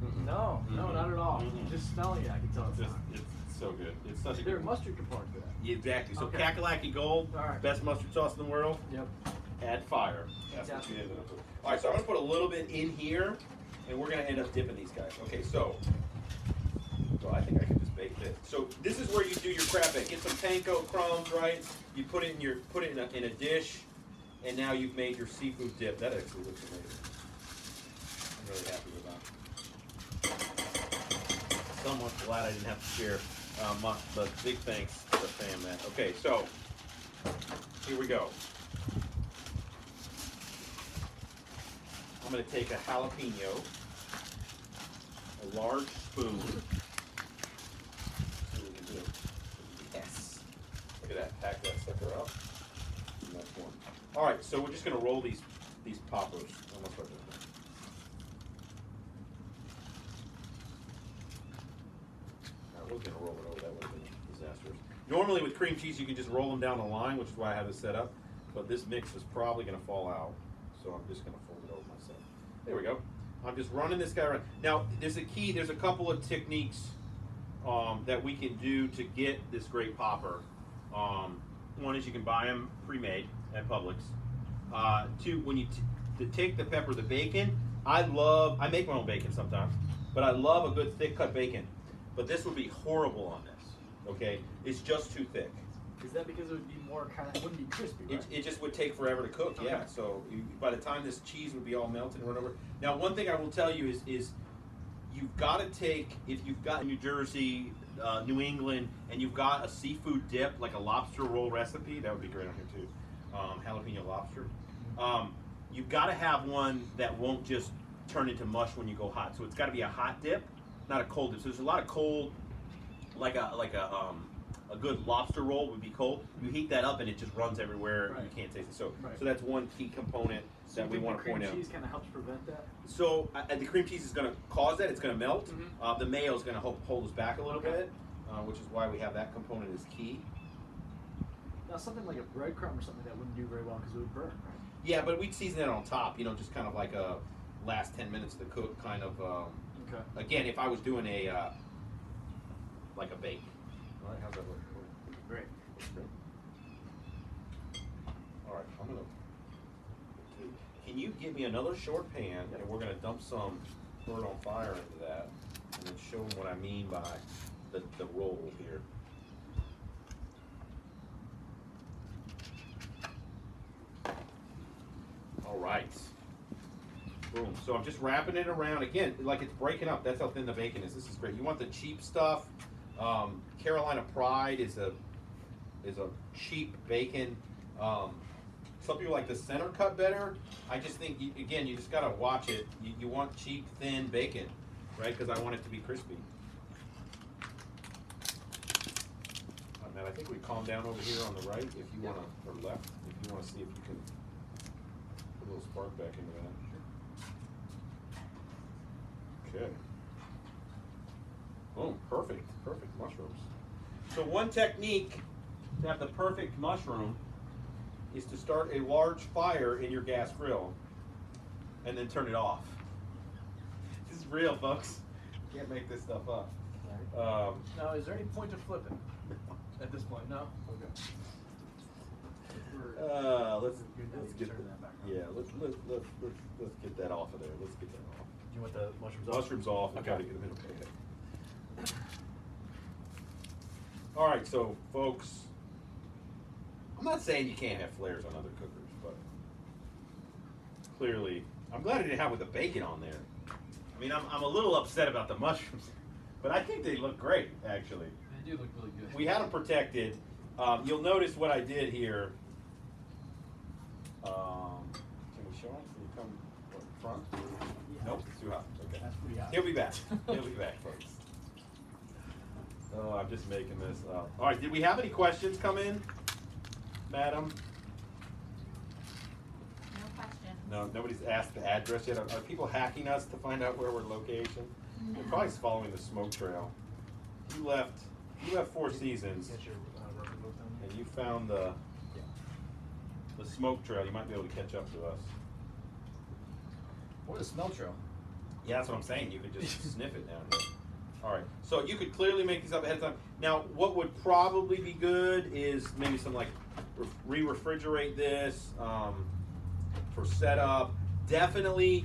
Mm-mm. No, Mm-mm. not at all. Mm-mm. Just smelling it, I can tell it's not. It's so good. It's such a There's good mustard component to that. Yeah, exactly. So Okay. Kakalaki Gold, All right. best mustard sauce in the world. Yep. Add fire. That's what Fantastic. you ended up with. All right, so I'm gonna put a little bit in here, and we're gonna end up dipping these guys. Okay, so I think I can just bake this. So this is where you do your crab bake. Get some panko crumbs, right? You put it in a dish, and now you've made your seafood dip. That actually looks amazing. I'm really happy with that. Somewhat glad I didn't have to share but big thanks to the fam, man. Okay, so here we go. I'm going to take a jalapeno, a large spoon. See what we can do. Yes. Look at that. Pack that sucker up. Nice one. All right, so we're just going to roll these poppers. Almost like this. I was going to roll it over. That would have been disastrous. Normally with cream cheese, you can just roll them down the line, which is why I have this set up. But this mix is probably going to fall out. So I'm just going to fold it over myself. There we go. I'm just running this guy around. Now, there's a key. There's a couple of techniques that we can do to get this great popper. One is you can buy them pre-made at Publix. Two, when you to take the pepper, the bacon, I make my own bacon sometimes, but I love a good thick cut bacon. But this would be horrible on this, okay? It's just too thick. Is that because it would be more kind of, wouldn't be crispy, right? It just would take forever to cook, yeah. Okay. So by the time this cheese would be all melted and run over. Now, one thing I will tell you is you've got to take, if you've got New Jersey, New England, and you've got a seafood dip, like a lobster roll recipe, that would be great on here too. Jalapeno lobster. You've got to have one that won't just turn into mush when you go hot. So it's got to be a hot dip, not a cold dip. So there's a lot of cold, like a good lobster roll would be cold. You heat that up and it just runs everywhere. Right. You can't taste it. So, Right. so that's one key component So that you we think want the to point cream out. cheese kind of helps prevent that? So the cream cheese is going to cause that. It's going to melt. Mhm. The mayo is going to hold us back a little Okay. bit, which is why we have that component as key. Now something like a breadcrumb or something that wouldn't do very well because it would burn, right? Yeah, but we'd season it on top. Just kind of like a last 10 minutes to cook kind of. Okay. Again, if I was doing a like a bake. All right, how's that look? Great. Great. All right, I'm gonna. Can you give me another short pan, and we're gonna dump some bird on fire into that, and then show them what I mean by the roll here. All right. Boom. So I'm just wrapping it around again, like it's breaking up. That's how thin the bacon is. This is great. You want the cheap stuff. Carolina Pride is a cheap bacon. Some people like the center cut better. I just think, again, you just gotta watch it. You want cheap, thin bacon, right? Because I want it to be crispy. Now I think we calm down over here on the right if you wanna, or left, if you wanna see if you can put a little spark back into that. Okay. Boom, perfect mushrooms. So one technique to have the perfect mushroom is to start a large fire in your gas grill and then turn it off. This is real, folks. You can't make this stuff up. Now, is there any point to flipping at this point? No? Okay. Let's get that back. Yeah, let's get that off of there. Let's get that off. Do you want the mushrooms off? Mushrooms off. Okay. Gotta get them in. Okay. All right, so folks, I'm not saying you can't have flares on other cookers, but clearly, I'm glad I didn't have with the bacon on there. I mean, I'm a little upset about the mushrooms, but I think they look great, actually. They do look really good. We had them protected. You'll notice what I did here. Can we show them? Can you come front? Yeah. Nope, it's too hot. Okay. That's pretty hot. He'll be back. He'll be back, folks. Oh, I'm just making this up. All right, did we have any questions come in, madam? No questions. No, nobody's asked the address yet. Are people hacking us to find out where we're location? They're probably following the smoke trail. You left Four Seasons, Get your rubber boat down and you found the smoke trail. You might be able to catch up to us. What is smell trail? Yeah, that's what I'm saying. You could just sniff it down here. All right, so you could clearly make these up ahead of time. Now, what would probably be good is maybe some like re-refrigerate this for setup. Definitely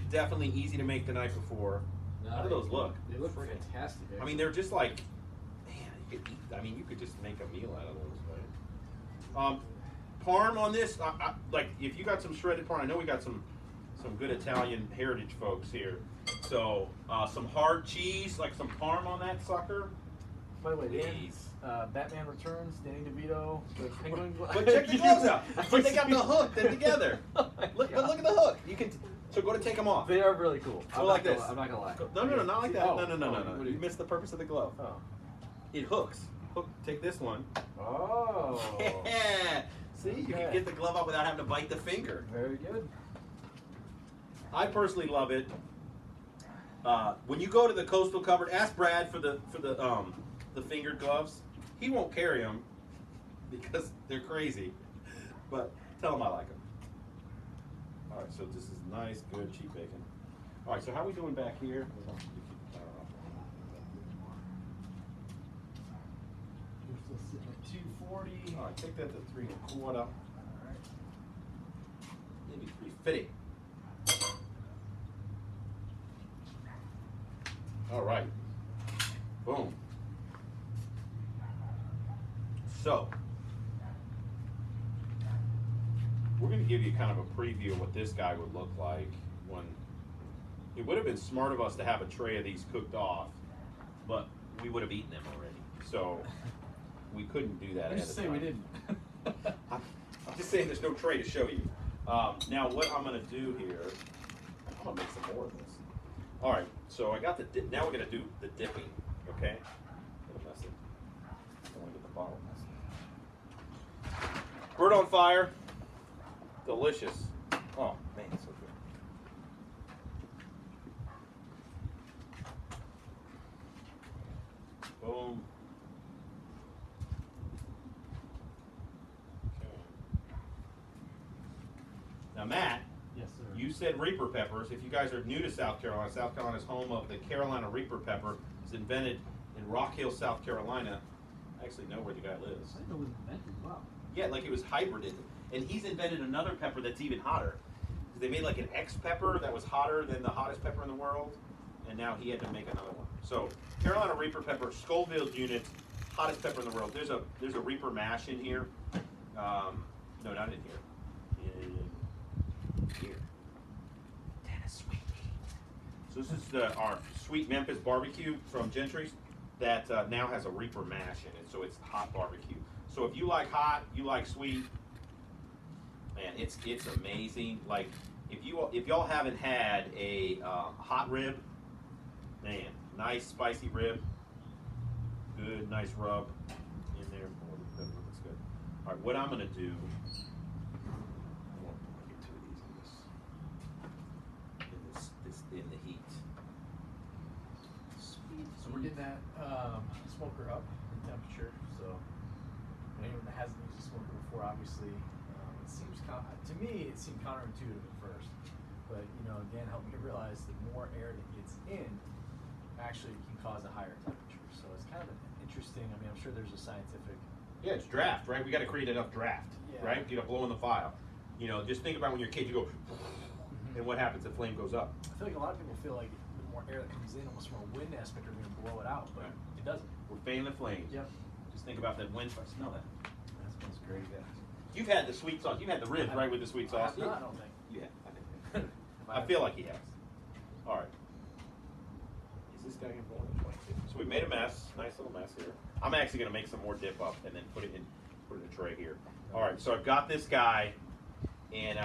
easy to make the night before. How do those look? They look fantastic. I mean, they're just like, man, you could eat. I mean, you could just make a meal out of those, right? Parm on this, like if you got some shredded parm, I know we got some good Italian heritage folks here. So some hard cheese, like some parm on that sucker. By the way, Please. Batman Returns, Danny DeVito, the penguin. But check the gloves out. But they got the hook. They're together. Look at the hook. You can. So go to take them off. They are really cool. Go like this. I'm not gonna lie. No, not like that. Oh, No. You missed the purpose of the glove. Oh. It hooks. Hook. Take this one. Oh. Yeah. See, you can get the glove off without having to bite the finger. Very good. I personally love it. When you go to the coastal cupboard, ask Brad for the fingered gloves. He won't carry them because they're crazy. But tell him I like them. All right, so this is nice, good, cheap bacon. All right, so how are we doing back here? You're still sitting at 240. All right, take that to 3 1/4. All right. Maybe 350. All right. Boom. So, we're going to give you kind of a preview of what this guy would look like when it would have been smart of us to have a tray of these cooked off, but we would have eaten them already. So, we couldn't do that. Let's just say we didn't. I'm just saying there's no tray to show you. Now, what I'm going to do here, I'm going to make some more of this. All right, so I got the dip. Now we're going to do the dipping, okay? Don't mess it. Don't want to get the bottle messy. Bird on fire. Delicious. Oh, man, it's so good. Boom. Okay. Now, Matt, Yes, sir. you said Reaper peppers. If you guys are new to South Carolina is home of the Carolina Reaper pepper. It's invented in Rock Hill, South Carolina. I actually know where the guy lives. I didn't know it was invented. Wow. Yeah, like it was hybrided. And he's invented another pepper that's even hotter. They made like an X pepper that was hotter than the hottest pepper in the world. And now he had to make another one. So Carolina Reaper pepper, Scoville unit, hottest pepper in the world. There's a Reaper mash in here. No, not in here. In here. Dennis Sweet. So this is our sweet Memphis barbecue from Gentry's that now has a Reaper mash in it. So it's hot barbecue. So if you like hot, you like sweet, man, it's amazing. Like if y'all haven't had a hot rib, man, nice spicy rib, good nice rub in there. Oh, that looks good. All right, what I'm gonna do. I want to get two of these in the heat. So we're getting that smoker up in temperature. So anyone that hasn't used a smoker before, obviously, it seems to me it seemed counterintuitive at first, but again, help me realize that more air that gets in actually can cause a higher temperature. So it's kind of interesting. I mean, I'm sure there's a scientific. Yeah, it's draft, right? We got to create enough draft, right? You know, blowing the file. Just think about when you're a kid, you go, and what happens? The flame goes up. I feel like a lot of people feel like the more air that comes in, almost from a wind aspect, are going to blow it out, but it doesn't. We're fanning the flames. Yep. Just think about that wind. Smell that. That smells great. Yeah. You've had the sweet sauce. You've had the ribs, right, with the sweet sauce? I don't think. Yeah, I think. I feel like he has. All right. Is this guy going to blow in the 22? So we made a mess. Nice little mess here. I'm actually going to make some more dip up and then put it in a tray here. All right, so I've got this guy, and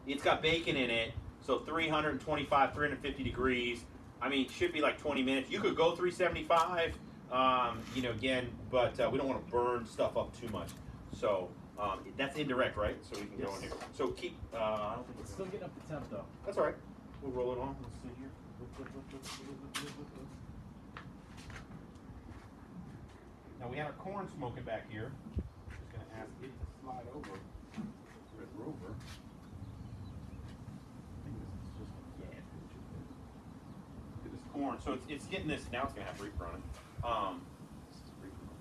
it's got bacon in it. So 325, 350 degrees. I mean, it should be like 20 minutes. You could go 375, again, but we don't want to burn stuff up too much. So that's indirect, right? So we can go in here. So keep, I don't think It's still getting up to temp, though. that's all right. We'll roll it on. Let's see here. Now we had our corn smoking back here. Just going to ask it to slide over. Red Rover. I think this is just, yeah, it's just good. Look at this corn. So it's getting this, now it's going to have reaper on it.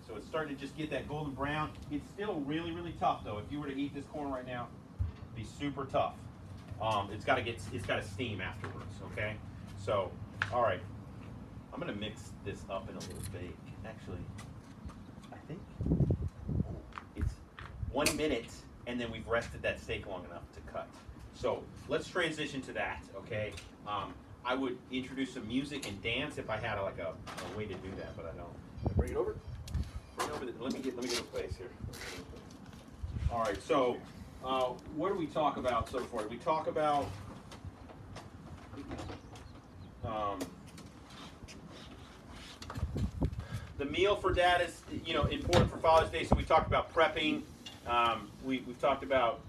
So it's starting to just get that golden brown. It's still really, really tough though. If you were to eat this corn right now, it'd be super tough. It's got to steam afterwards, okay? So, all right. I'm going to mix this up in a little bake. Actually, I think it's 1 minute, and then we've rested that steak long enough to cut. So let's transition to that, okay? I would introduce some music and dance if I had a way to do that, but I don't. Bring it over. Bring it over. Let me get a place here. All right. So, what do we talk about so far? We talk about. The meal for Dad is, important for Father's Day. So we talked about prepping. We've talked about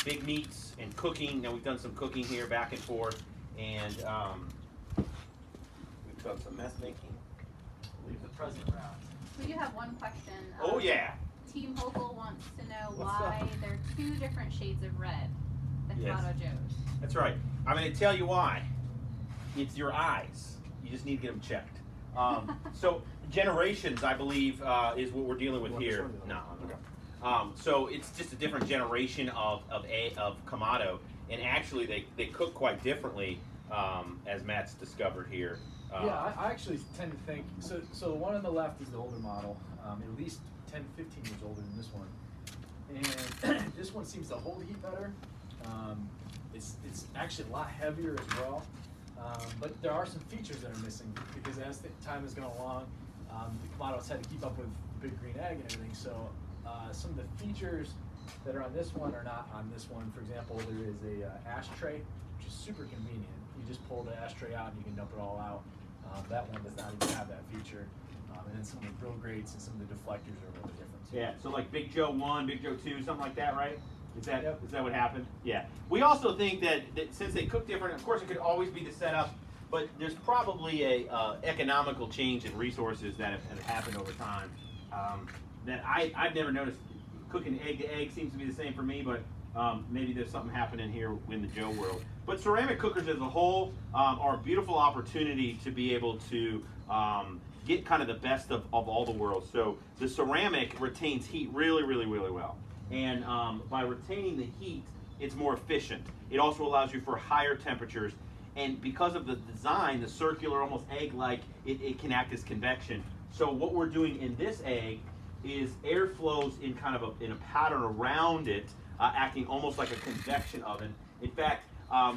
big meats and cooking. Now we've done some cooking here, back and forth, and we've done some mess making. Leave the present around. We do have one question. Oh yeah. Team Hokel wants to know why there are two different shades of red. The Yes. Kamado Joes. That's right. I'm going to tell you why. It's your eyes. You just need to get them checked. So generations, I believe, is what we're dealing with here. No. Okay. So it's just a different generation of Kamado, and actually they cook quite differently, as Matt's discovered here. Yeah, I actually tend to think, so the one on the left is the older model, at least 10, 15 years older than this one. And this one seems to hold heat better. It's actually a lot heavier as well. But there are some features that are missing because as time has gone along, the Kamado's had to keep up with the big green egg and everything. So some of the features that are on this one are not on this one. For example, there is a ashtray, which is super convenient. You just pull the ashtray out and you can dump it all out. That one does not even have that feature. And then some of the grill grates and some of the deflectors are really different. Yeah, so like Big Joe 1, Big Joe 2, something like that, right? Is that Yep. is that what happened? Yeah. We also think that since they cook different, of course it could always be the setup, but there's probably a economical change in resources that have happened over time that I've never noticed. Cooking egg to egg seems to be the same for me, but maybe there's something happening here in the Joe world. But ceramic cookers as a whole are a beautiful opportunity to be able to get kind of the best of all the worlds. So the ceramic retains heat really, really, really well. And by retaining the heat, it's more efficient. It also allows you for higher temperatures. And because of the design, the circular, almost egg-like, it can act as convection. So what we're doing in this egg is air flows in kind of in a pattern around it, acting almost like a convection oven. In fact,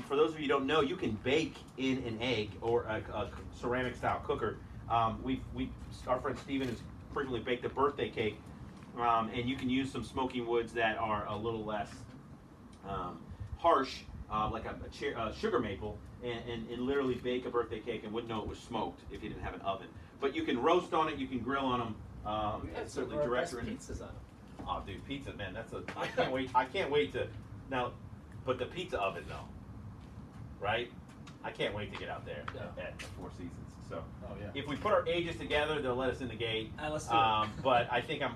for those of you who don't know, you can bake in an egg or a ceramic-style cooker. Our friend Steven has frequently baked a birthday cake, and you can use some smoking woods that are a little less harsh, like a sugar maple, and literally bake a birthday cake and wouldn't know it was smoked if you didn't have an oven. But you can roast on it, you can grill on them, and certainly direct her into pizzas on them. Oh, dude, pizza, man, I can't wait. I can't wait to now, but the pizza oven though, right? I can't wait to get out there at Four Seasons. So, if we put our ages together, they'll let us in the gate. Let's do it. But I think I'm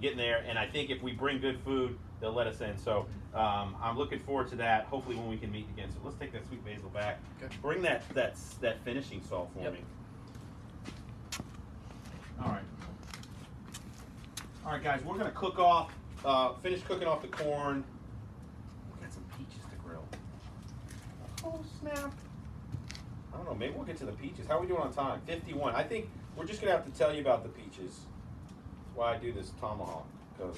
getting there, and I think if we bring good food, they'll let us in. So, I'm looking forward to that. Hopefully, when we can meet again. So let's take that sweet basil back. Okay. Bring that finishing salt for me. All right, guys, we're gonna cook off. Finish cooking off the corn. We got some peaches to grill. Oh snap! I don't know. Maybe we'll get to the peaches. How are we doing on time? 51. I think we're just gonna have to tell you about the peaches. That's why I do this tomahawk, because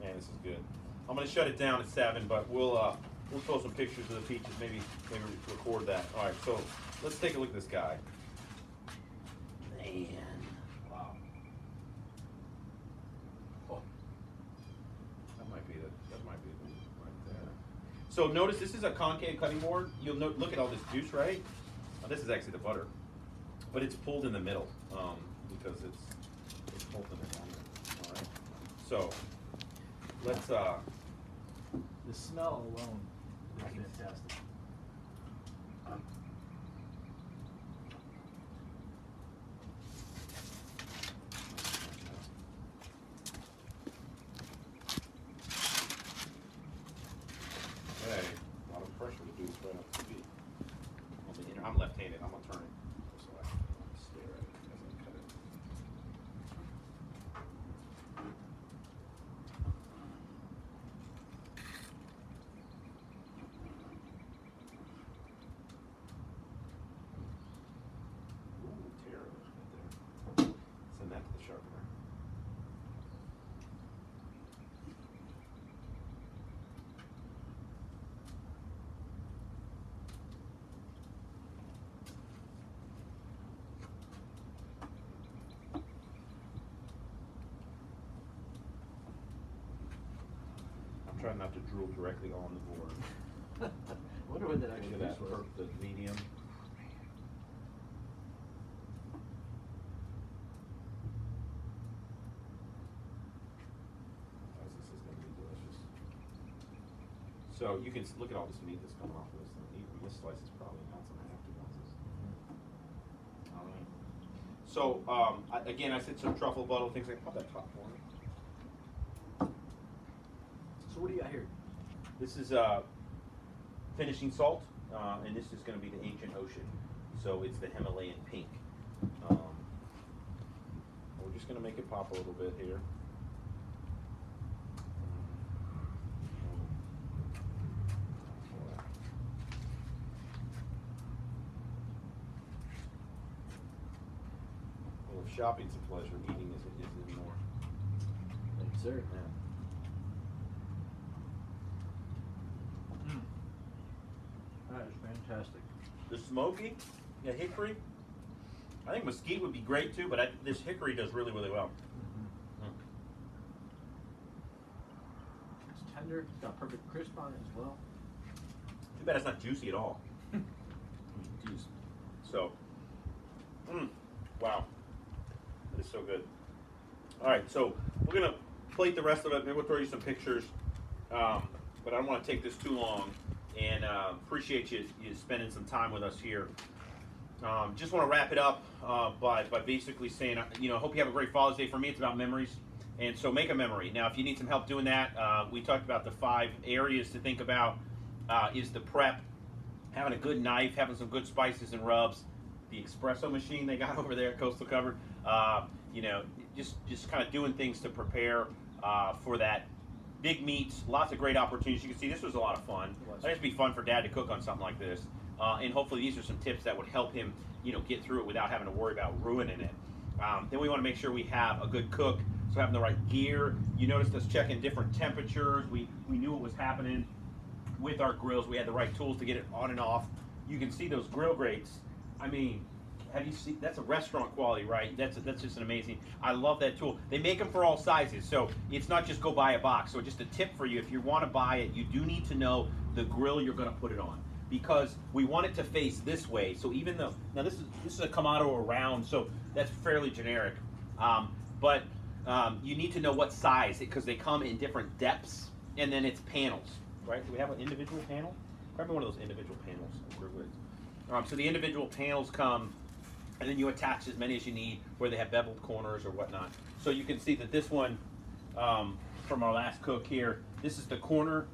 man, this is good. I'm gonna shut it down at 7, but we'll throw some pictures of the peaches. Maybe record that. All right. So let's take a look at this guy. Man. Wow. Oh. That might be the right there. So notice this is a concave cutting board. You'll look at all this juice, right? This is actually the butter, but it's pulled in the middle because it's pulled in the middle. All right. So let's. The smell alone is fantastic. Hey, a lot of pressure to do this right off the feet. I'm left-handed. I'm gonna turn it this way. Stare at it as I cut it. Ooh, tear it right there. Send that to the sharpener. Try not to drool directly on the board. I wonder what that actually Look at is. that, the medium. This is going to be delicious. So you can look at all this meat that's coming off of this thing. Even this slice is probably an ounce and a half, 2 ounces. All right. So again, I said some truffle butter, things like pop that top for me. So what do you got here? This is finishing salt, and this is going to be the ancient ocean. So it's the Himalayan pink. We're just going to make it pop a little bit here. Well, if shopping's a pleasure, eating is even more. Thank you, sir. Yeah. That is fantastic. The smoky, the hickory. I think mesquite would be great too, but this hickory does really, really well. It's tender. It's got perfect crisp on it as well. Too bad it's not juicy at all. Juice. So, wow, that is so good. All right, so we're gonna plate the rest of it. Maybe we'll throw you some pictures, but I don't want to take this too long. And appreciate you spending some time with us here. Just want to wrap it up by basically saying, hope you have a great Father's Day. For me, it's about memories. And so make a memory. Now, if you need some help doing that, we talked about the 5 areas to think about is the prep, having a good knife, having some good spices and rubs, the espresso machine they got over there at Coastal Covered, just kind of doing things to prepare for that. Big meats, lots of great opportunities. You can see this was a lot of fun. It'd just be fun for Dad to cook on something like this. And hopefully these are some tips that would help him, get through it without having to worry about ruining it. Then we want to make sure we have a good cook, so having the right gear. You noticed us checking different temperatures. We knew what was happening with our grills. We had the right tools to get it on and off. You can see those grill grates. I mean, have you seen? That's a restaurant quality, right? That's just an amazing. I love that tool. They make them for all sizes, so it's not just go buy a box. So just a tip for you: if you want to buy it, you do need to know the grill you're going to put it on, because we want it to face this way. So even though now this is a Kamado round, so that's fairly generic, but you need to know what size, because they come in different depths, and then it's panels, right? Do we have an individual panel? Grab me one of those individual panels. So the individual panels come, and then you attach as many as you need, where they have beveled corners or whatnot. So you can see that this one, from our last cook here, this is the cornered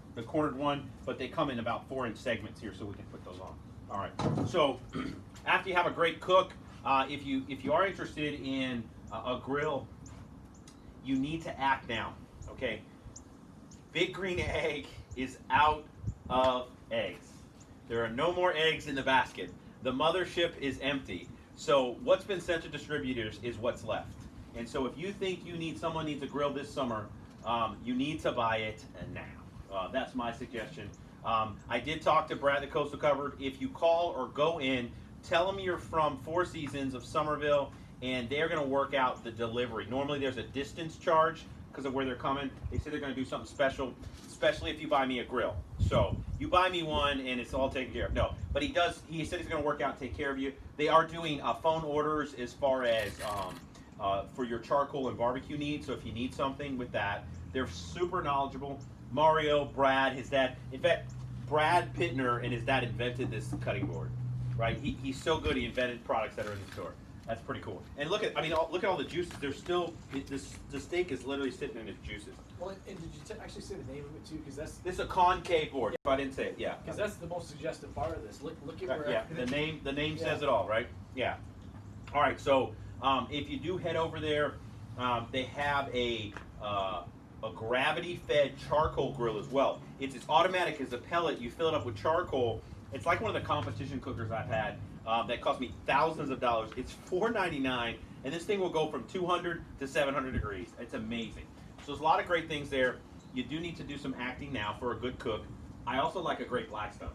one, but they come in about 4-inch segments here, so we can put those on. All right. So after you have a great cook, if you are interested in a grill, you need to act now. Okay. Big Green Egg is out of eggs. There are no more eggs in the basket. The mothership is empty. So what's been sent to distributors is what's left. And so if you think someone needs a grill this summer, you need to buy it now. That's my suggestion. I did talk to Brad, the Coastal Cupboard. If you call or go in, tell them you're from Four Seasons of Somerville, and they're going to work out the delivery. Normally there's a distance charge because of where they're coming. They said they're going to do something special, especially if you buy me a grill. So you buy me one and it's all taken care of. No, but he said he's going to work out and take care of you. They are doing phone orders as far as for your charcoal and barbecue needs. So if you need something with that, they're super knowledgeable. Mario, Brad, his dad. In fact, Brad Pittner and his dad invented this cutting board, right? He's so good. He invented products that are in the store. That's pretty cool. And look at all the juices. There's still the steak is literally sitting in its juices. Well, and did you actually say the name of it too? Because this is a concave board. If I didn't say it, yeah. Because that's the most suggestive part of this. Look at where. Yeah. The name says it all, right? Yeah. All right. So if you do head over there, they have a gravity-fed charcoal grill as well. It's as automatic as a pellet. You fill it up with charcoal. It's like one of the competition cookers I've had. That cost me thousands of dollars. It's $4.99, and this thing will go from 200 to 700 degrees. It's amazing. So there's a lot of great things there. You do need to do some acting now for a good cook. I also like a great Blackstone.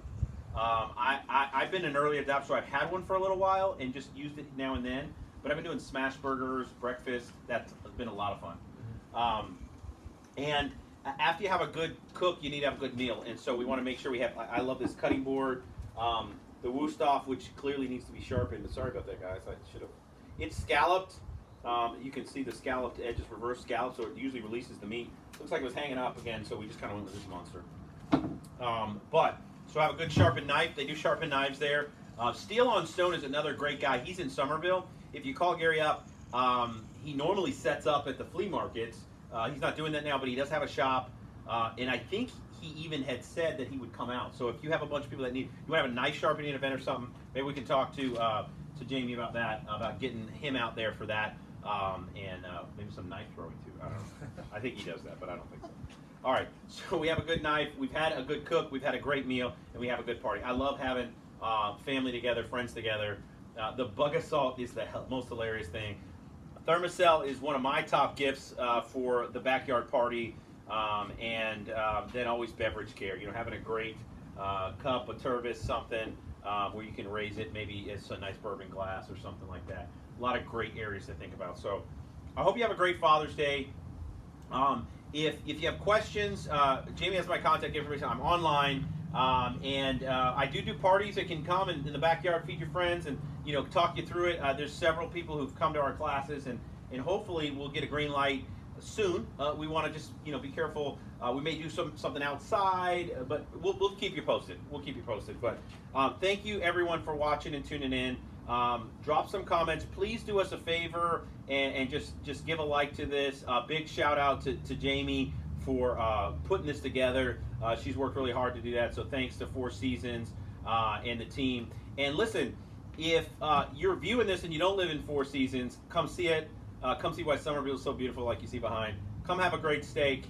I've been an early adopter, so I've had one for a little while and just used it now and then. But I've been doing smash burgers, breakfast. That's been a lot of fun. And after you have a good cook, you need to have a good meal. And so we want to make sure we have. I love this cutting board. The Wusthof, which clearly needs to be sharpened. Sorry about that, guys. I should have. It's scalloped. You can see the scalloped edges, reverse scalloped, so it usually releases the meat. Looks like it was hanging up again, so we just kind of went with this monster. So have a good sharpened knife. They do sharpen knives there. Steel on Stone is another great guy. He's in Somerville. If you call Gary up, he normally sets up at the flea markets. He's not doing that now, but he does have a shop. And I think he even had said that he would come out. So if you have a bunch of people that you want to have a knife sharpening event or something, maybe we can talk to Jamie about that, about getting him out there for that, and maybe some knife throwing too. I don't know. I think he does that, but I don't think so. All right, so we have a good knife, we've had a good cook, we've had a great meal, and we have a good party. I love having family together, friends together. The bug assault is the most hilarious thing. Thermocell is one of my top gifts for the backyard party. And then always beverage care. Having a great cup, a Tervis, something where you can raise it. Maybe it's a nice bourbon glass or something like that. A lot of great areas to think about. So I hope you have a great Father's Day. If you have questions, Jamie has my contact information. I'm online. And I do parties that can come in the backyard, feed your friends, and talk you through it. There's several people who've come to our classes, and hopefully we'll get a green light soon. We want to just be careful. We may do something outside, but we'll keep you posted. But thank you everyone for watching and tuning in. Drop some comments. Please do us a favor and just give a like to this. Big shout out to Jamie for putting this together. She's worked really hard to do that. So thanks to Four Seasons and the team. And listen, if you're viewing this and you don't live in Four Seasons, come see it. Come see why Somerville is so beautiful, like you see behind. Come have a great steak.